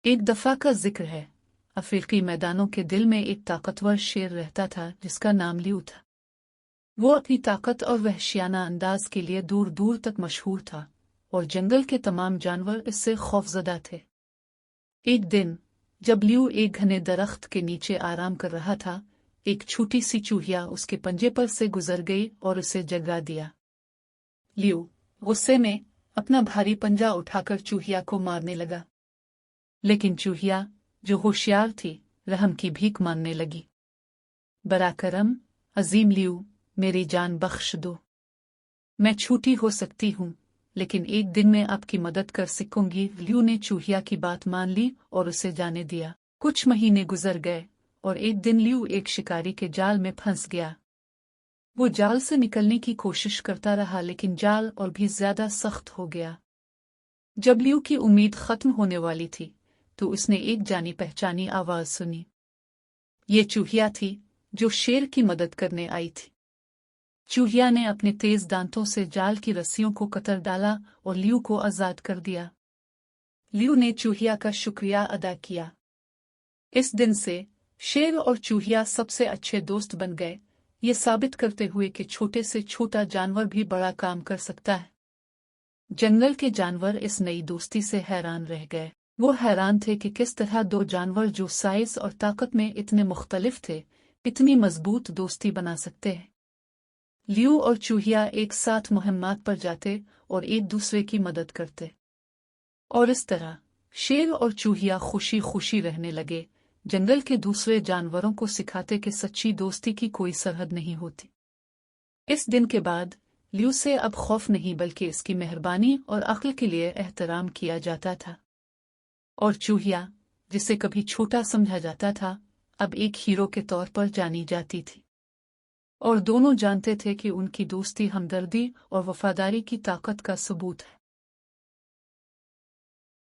एक दफा का जिक्र है, अफ्रीकी मैदानों के दिल में एक ताकतवर शेर रहता था जिसका नाम लियू था। वो अपनी ताकत और वहशियाना अंदाज के लिए दूर दूर तक मशहूर था और जंगल के तमाम जानवर इससे खौफजदा थे। एक दिन जब लियू एक घने दरख्त के नीचे आराम कर रहा था, एक छोटी सी चूहिया उसके पंजे पर से गुजर गई और उसे जगा दिया। लियू गुस्से में अपना भारी पंजा उठाकर चूहिया को मारने लगा, लेकिन चूहिया जो होशियार थी रहम की भीख मांगने लगी। बराकरम अजीम लियू, मेरी जान बख्श दो। मैं छोटी हो सकती हूँ, लेकिन एक दिन मैं आपकी मदद कर सकूंगी। लियू ने चूहिया की बात मान ली और उसे जाने दिया। कुछ महीने गुजर गए और एक दिन लियू एक शिकारी के जाल में फंस गया। वो जाल से निकलने की कोशिश करता रहा, लेकिन जाल और भी ज्यादा सख्त हो गया। जब लियू की उम्मीद खत्म होने वाली थी तो उसने एक जानी पहचानी आवाज सुनी। ये चूहिया थी जो शेर की मदद करने आई थी। चूहिया ने अपने तेज दांतों से जाल की रस्सियों को कतर डाला और लियू को आजाद कर दिया। लियू ने चूहिया का शुक्रिया अदा किया। इस दिन से शेर और चूहिया सबसे अच्छे दोस्त बन गए, ये साबित करते हुए कि छोटे से छोटा जानवर भी बड़ा काम कर सकता है। जंगल के जानवर इस नई दोस्ती से हैरान रह गए। वो हैरान थे कि किस तरह दो जानवर जो साइज और ताकत में इतने मुख्तलिफ थे, इतनी मजबूत दोस्ती बना सकते हैं। लियू और चूहिया एक साथ मुहिम्मात पर जाते और एक दूसरे की मदद करते, और इस तरह शेर और चूहिया खुशी खुशी रहने लगे, जंगल के दूसरे जानवरों को सिखाते कि सच्ची दोस्ती की कोई सरहद नहीं होती। इस दिन के बाद लियू से अब खौफ नहीं बल्कि इसकी मेहरबानी और अक्ल के लिए एहतराम किया जाता था, और चूहिया जिसे कभी छोटा समझा जाता था अब एक हीरो के तौर पर जानी जाती थी। और दोनों जानते थे कि उनकी दोस्ती हमदर्दी और वफादारी की ताकत का सबूत है।